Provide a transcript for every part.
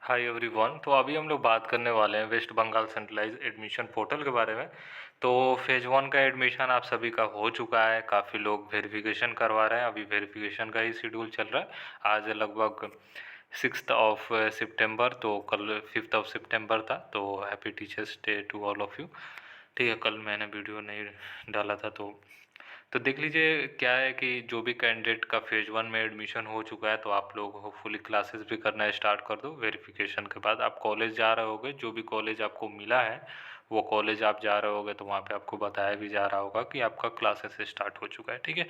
Hi everyone. तो अभी हम लोग बात करने वाले हैं West Bengal centralise admission portal के बारे में। तो फेज़ वन का एडमिशन आप सभी का हो चुका है। काफ़ी लोग वेरिफिकेशन करवा रहे हैं। अभी वेरिफिकेशन का ही शेड्यूल चल रहा है। आज लगभग 6 सितंबर, तो कल 5 सितंबर था। तो happy teachers day to all of you. ठीक है, कल मैंने वीडियो नहीं डाला था। तो देख लीजिए, क्या है कि जो भी कैंडिडेट का फेज़ वन में एडमिशन हो चुका है, तो आप लोग होपफुली क्लासेस भी करना स्टार्ट कर दो। वेरिफिकेशन के बाद आप कॉलेज जा रहे होगे, जो भी कॉलेज आपको मिला है वो कॉलेज आप जा रहे होगे, तो वहाँ पे आपको बताया भी जा रहा होगा कि आपका क्लासेस स्टार्ट हो चुका है। ठीक है,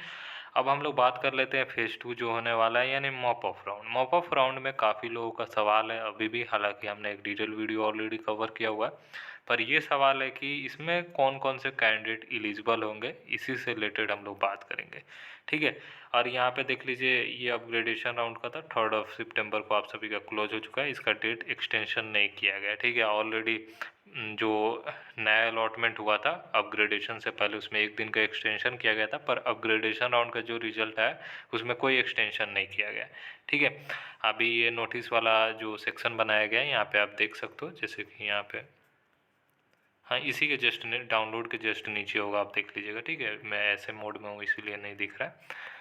अब हम लोग बात कर लेते हैं फेज़ टू जो होने वाला है, यानी mop of round. Mop of round में काफ़ी लोगों का सवाल है अभी भी, हालांकि हमने एक डिटेल वीडियो ऑलरेडी कवर किया हुआ है। पर ये सवाल है कि इसमें कौन कौन से कैंडिडेट एलिजिबल होंगे, इसी से रिलेटेड हम लोग बात करेंगे। ठीक है, और यहाँ पे देख लीजिए, ये अपग्रेडेशन राउंड का था। 3 सितंबर को आप सभी का क्लोज हो चुका है। इसका डेट एक्सटेंशन नहीं किया गया। ठीक है, ऑलरेडी जो नया अलॉटमेंट हुआ था अपग्रेडेशन से पहले, उसमें एक दिन का एक्सटेंशन किया गया था। पर अपग्रेडेशन राउंड का जो रिजल्ट आया उसमें कोई एक्सटेंशन नहीं किया गया। ठीक है, अभी ये नोटिस वाला जो सेक्शन बनाया गया है, यहाँ पे आप देख सकते हो, जैसे कि यहाँ पे, हाँ, इसी के जस्ट डाउनलोड के जस्ट नीचे होगा, आप देख लीजिएगा। ठीक है, मैं ऐसे मोड में हूँ इसीलिए नहीं दिख रहा है।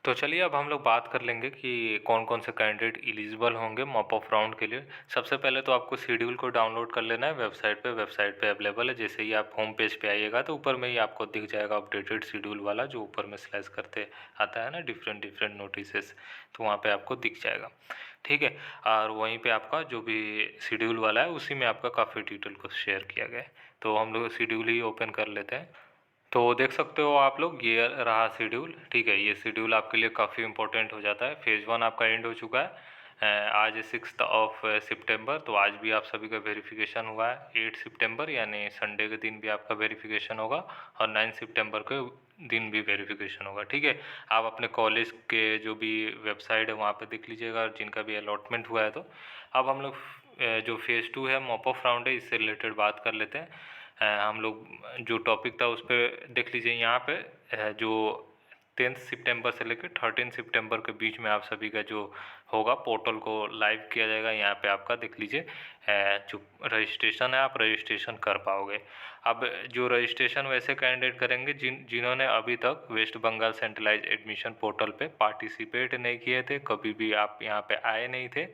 तो चलिए, अब हम लोग बात कर लेंगे कि कौन कौन से कैंडिडेट एलिजिबल होंगे मॉप ऑफ राउंड के लिए। सबसे पहले तो आपको शेड्यूल को डाउनलोड कर लेना है वेबसाइट पे अवेलेबल है। जैसे ही आप होम पेज पे आइएगा तो ऊपर में ही आपको दिख जाएगा अपडेटेड शेड्यूल वाला, जो ऊपर में स्लैश करते आता है ना, डिफरेंट डिफरेंट नोटिसेस, तो वहाँ पे आपको दिख जाएगा। ठीक है, और वहीं पे आपका जो भी शेड्यूल वाला है उसी में आपका काफ़ी डिटेल को शेयर किया गया है। तो हम लोग शेड्यूल ही ओपन कर लेते हैं। तो देख सकते हो आप लोग, ये रहा शेड्यूल। ठीक है, ये शेड्यूल आपके लिए काफ़ी इंपॉर्टेंट हो जाता है। फेज़ वन आपका एंड हो चुका है। आज 6 सितंबर, तो आज भी आप सभी का वेरिफिकेशन हुआ है। 8 सितंबर यानी संडे के दिन भी आपका वेरिफिकेशन होगा, और 9 सितंबर के दिन भी वेरिफिकेशन होगा। ठीक है, आप अपने कॉलेज के जो भी वेबसाइट है वहाँ पे देख लीजिएगा, और जिनका भी अलॉटमेंट हुआ है। तो अब हम लोग जो फेज़ टू है मॉप ऑफ राउंड है, इससे रिलेटेड बात कर लेते हैं। हम लोग जो टॉपिक था उस पर देख लीजिए। यहाँ पे जो 10 सितंबर से लेकर 13 सितंबर के बीच में आप सभी का जो होगा, पोर्टल को लाइव किया जाएगा। यहाँ पे आपका देख लीजिए, जो रजिस्ट्रेशन है, आप रजिस्ट्रेशन कर पाओगे। अब जो रजिस्ट्रेशन वैसे कैंडिडेट करेंगे जिन्होंने अभी तक West Bengal centralise admission portal पे पार्टिसिपेट नहीं किए थे, कभी भी आप यहाँ पे आए नहीं थे,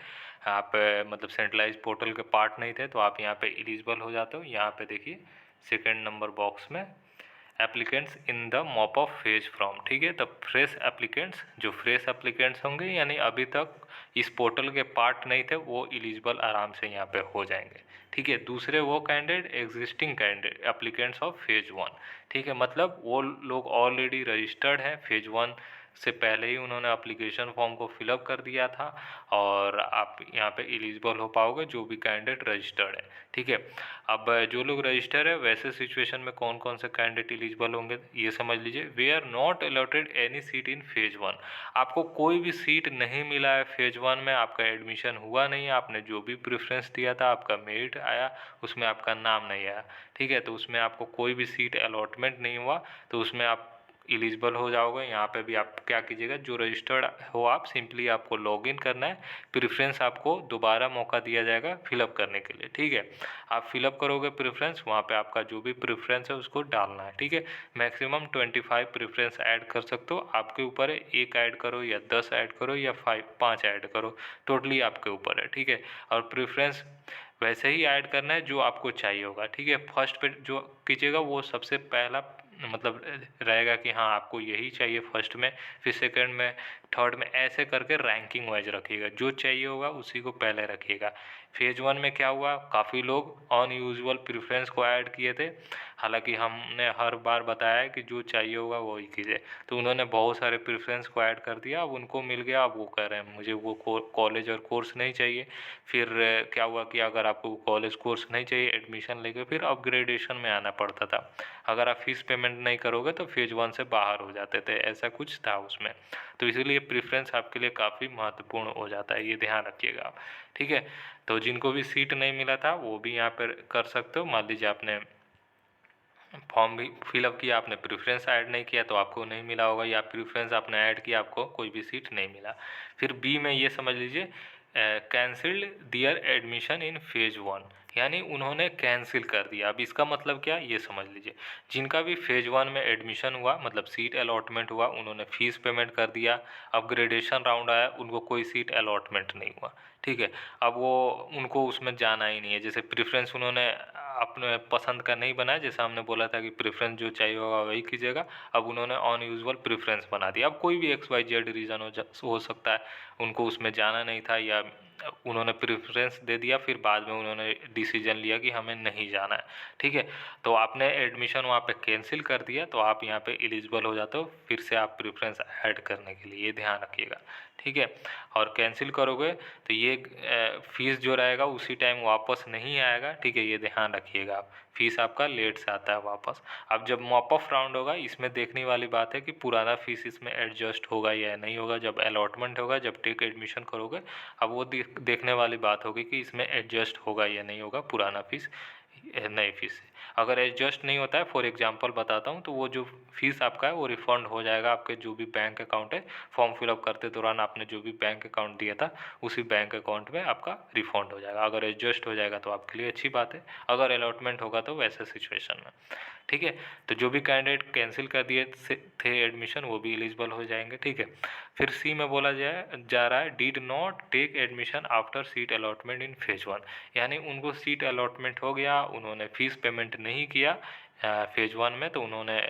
आप मतलब सेंट्रलाइज पोर्टल के पार्ट नहीं थे, तो आप यहाँ पे एलिजिबल हो जाते हो। यहाँ पे देखिए सेकंड नंबर बॉक्स में applicants in the mop of phase from. ठीक है, तो फ्रेश एप्लीकेंट्स, जो फ्रेश एप्लीकेंट्स होंगे यानी अभी तक इस पोर्टल के पार्ट नहीं थे, वो एलिजिबल आराम से यहाँ पे हो जाएंगे। ठीक है, दूसरे वो candidate existing candidate applicants of phase one. ठीक है, मतलब वो लोग ऑलरेडी रजिस्टर्ड हैं, फेज वन से पहले ही उन्होंने एप्लीकेशन फॉर्म को फिलअप कर दिया था, और आप यहाँ पे एलिजिबल हो पाओगे जो भी कैंडिडेट रजिस्टर्ड है। ठीक है, अब जो लोग रजिस्टर है, वैसे सिचुएशन में कौन कौन से कैंडिडेट एलिजिबल होंगे ये समझ लीजिए। We are not allotted any seat in phase one. आपको कोई भी सीट नहीं मिला है फेज वन में, आपका एडमिशन हुआ नहीं है, आपने जो भी प्रेफरेंस दिया था, आपका मेरिट आया, उसमें आपका नाम नहीं आया। ठीक है, तो उसमें आपको कोई भी सीट अलॉटमेंट नहीं हुआ, तो उसमें आप एलिजिबल हो जाओगे। यहाँ पे भी आप क्या कीजिएगा, जो रजिस्टर्ड हो आप, सिंपली आपको लॉगिन करना है। प्रेफरेंस आपको दोबारा मौका दिया जाएगा फिलअप करने के लिए। ठीक है, आप फिलअप करोगे प्रेफरेंस, वहाँ पे आपका जो भी प्रेफरेंस है उसको डालना है। ठीक है, मैक्सिमम 25 प्रेफरेंस ऐड कर सकते हो, आपके ऊपर है। एक ऐड करो या 10 ऐड करो या 5 ऐड करो, टोटली आपके ऊपर है। ठीक है, और प्रेफरेंस वैसे ही ऐड करना है जो आपको चाहिए होगा। ठीक है, फर्स्ट पे जो कीजिएगा वो सबसे पहला मतलब रहेगा कि हाँ आपको यही चाहिए फर्स्ट में, फिर सेकंड में, थर्ड में, ऐसे करके रैंकिंग वाइज रखिएगा। जो चाहिए होगा उसी को पहले रखिएगा। फेज वन में क्या हुआ, काफ़ी लोग अनयूजुअल प्रेफरेंस को ऐड किए थे, हालांकि हमने हर बार बताया है कि जो चाहिए होगा वही कीजिए। तो उन्होंने बहुत सारे प्रेफरेंस को ऐड कर दिया, अब उनको मिल गया, अब वो कह रहे हैं मुझे वो कॉलेज और कोर्स नहीं चाहिए। फिर क्या हुआ कि अगर आपको कॉलेज कोर्स नहीं चाहिए, एडमिशन लेके फिर अपग्रेडेशन में आना पड़ता था। अगर आप फीस पेमेंट नहीं करोगे तो फेज वन से बाहर हो जाते थे, ऐसा कुछ था उसमें। तो इसीलिए प्रेफरेंस आपके लिए काफ़ी महत्वपूर्ण हो जाता है, ये ध्यान रखिएगा आप। ठीक है, तो जिनको भी सीट नहीं मिला था वो भी यहाँ पर कर सकते हो। मान लीजिए आपने फॉर्म भी फिलअप किया, आपने प्रेफरेंस ऐड नहीं किया तो आपको नहीं मिला होगा, या प्रेफरेंस आपने ऐड किया, आपको कोई भी सीट नहीं मिला। फिर बी में ये समझ लीजिए, cancelled their admission in phase 1, यानी उन्होंने कैंसिल कर दिया। अब इसका मतलब क्या, ये समझ लीजिए, जिनका भी फेज 1 में एडमिशन हुआ, मतलब सीट अलॉटमेंट हुआ, उन्होंने फीस पेमेंट कर दिया, अब ग्रेजुएशन राउंड आया, उनको कोई सीट अलॉटमेंट नहीं हुआ, ठीक है। अब वो उनको उसमें जाना ही नहीं है, जैसे प्रेफरेंस उन्होंने अपने पसंद का नहीं बनाया, जैसा हमने बोला था कि प्रेफरेंस जो चाहिए होगा वही कीजिएगा, अब उन्होंने अनयूजुअल प्रेफरेंस बना दिया। अब कोई भी XYZ रीज़न हो सकता है, उनको उसमें जाना नहीं था, या उन्होंने प्रेफरेंस दे दिया, फिर बाद में उन्होंने डिसीजन लिया कि हमें नहीं जाना है, ठीक है। तो आपने एडमिशन वहाँ पे कैंसिल कर दिया, तो आप यहाँ पे एलिजिबल हो जाते हो फिर से आप प्रेफरेंस ऐड करने के लिए, ये ध्यान रखिएगा, ठीक है। और कैंसिल करोगे तो ये फीस जो रहेगा उसी टाइम वापस नहीं आएगा, ठीक है, ये ध्यान रखिएगा आप। फीस आपका लेट से आता है वापस। अब जब मॉप ऑफ राउंड होगा, इसमें देखने वाली बात है कि पुराना फीस इसमें एडजस्ट होगा या नहीं होगा। जब अलॉटमेंट होगा, जब टेक एडमिशन करोगे, अब वो देखने वाली बात होगी कि इसमें एडजस्ट होगा या नहीं होगा पुराना फीस नए फीस से। अगर एडजस्ट नहीं होता है, फॉर एग्जांपल बताता हूँ, तो वो जो फीस आपका है वो रिफ़ंड हो जाएगा आपके जो भी बैंक अकाउंट है, फॉर्म फिलअप करते दौरान आपने जो भी बैंक अकाउंट दिया था उसी बैंक अकाउंट में आपका रिफ़ंड हो जाएगा। अगर एडजस्ट हो जाएगा तो आपके लिए अच्छी बात है, अगर अलॉटमेंट होगा तो वैसे सिचुएशन में, ठीक है। तो जो भी कैंडिडेट कैंसिल कर दिए थे एडमिशन, वो भी एलिजिबल हो जाएंगे, ठीक है। फिर सी में बोला जा रहा है did not take admission after seat allotment in phase 1, यानी उनको सीट अलॉटमेंट हो गया, उन्होंने फ़ीस पेमेंट नहीं किया फेज 1 में, तो उन्होंने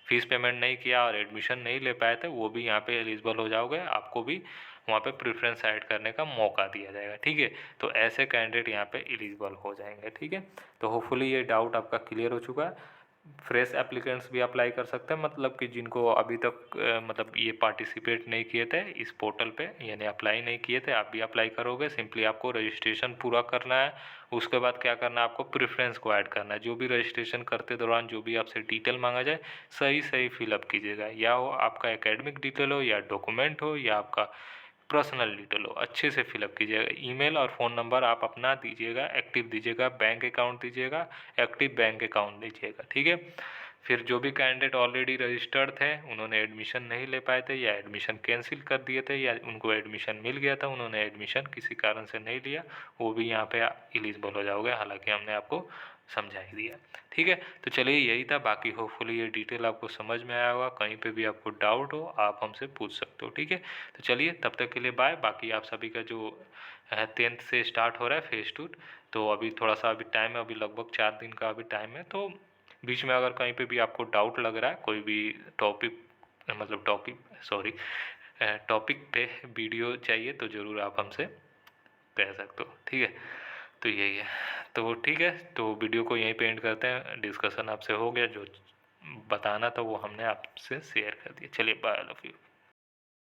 फ़ीस पेमेंट नहीं किया और एडमिशन नहीं ले पाए थे, वो भी यहाँ पे एलिजिबल हो जाओगे, आपको भी वहाँ पे प्रेफरेंस ऐड करने का मौका दिया जाएगा, ठीक है। तो ऐसे कैंडिडेट यहाँ पे एलिजिबल हो जाएंगे, ठीक है। तो होपफुली ये डाउट आपका क्लियर हो चुका है। फ्रेश एप्लीकेंट्स भी अप्लाई कर सकते हैं, मतलब कि जिनको अभी तक मतलब ये पार्टिसिपेट नहीं किए थे इस पोर्टल पे, यानी अप्लाई नहीं किए थे, आप भी अप्लाई करोगे। सिंपली आपको रजिस्ट्रेशन पूरा करना है, उसके बाद क्या करना है, आपको प्रेफरेंस को ऐड करना है। जो भी रजिस्ट्रेशन करते दौरान जो भी आपसे डिटेल मांगा जाए, सही सही फिलअप कीजिएगा, या वो आपका एकेडमिक डिटेल हो, या डॉक्यूमेंट हो, या आपका पर्सनल डिटेल हो, अच्छे से फिलअप कीजिएगा। ईमेल और फ़ोन नंबर आप अपना दीजिएगा, एक्टिव दीजिएगा, बैंक अकाउंट दीजिएगा, एक्टिव बैंक अकाउंट दीजिएगा, ठीक है। फिर जो भी कैंडिडेट ऑलरेडी रजिस्टर्ड थे, उन्होंने एडमिशन नहीं ले पाए थे, या एडमिशन कैंसिल कर दिए थे, या उनको एडमिशन मिल गया था, उन्होंने एडमिशन किसी कारण से नहीं लिया, वो भी यहाँ पे एलिजिबल हो जाओगे, हालांकि हमने आपको समझा ही दिया, ठीक है। तो चलिए यही था, बाकी होपफुली ये डिटेल आपको समझ में आया होगा। कहीं पे भी आपको डाउट हो आप हमसे पूछ सकते हो, ठीक है। तो चलिए तब तक के लिए बाय। बाकी आप सभी का जो 10th से स्टार्ट हो रहा है फेज 2, तो अभी थोड़ा सा अभी टाइम है, अभी लगभग 4 दिन का अभी टाइम है, तो बीच में अगर कहीं पे भी आपको डाउट लग रहा है, कोई भी टॉपिक मतलब टॉपिक पे वीडियो चाहिए, तो ज़रूर आप हमसे कह सकते हो, ठीक है। तो यही है, तो ठीक है, तो वीडियो को यहीं पे एंड करते हैं। डिस्कशन आपसे हो गया, जो बताना था वो हमने आपसे शेयर कर दिया। चलिए बाय, आई लव यू।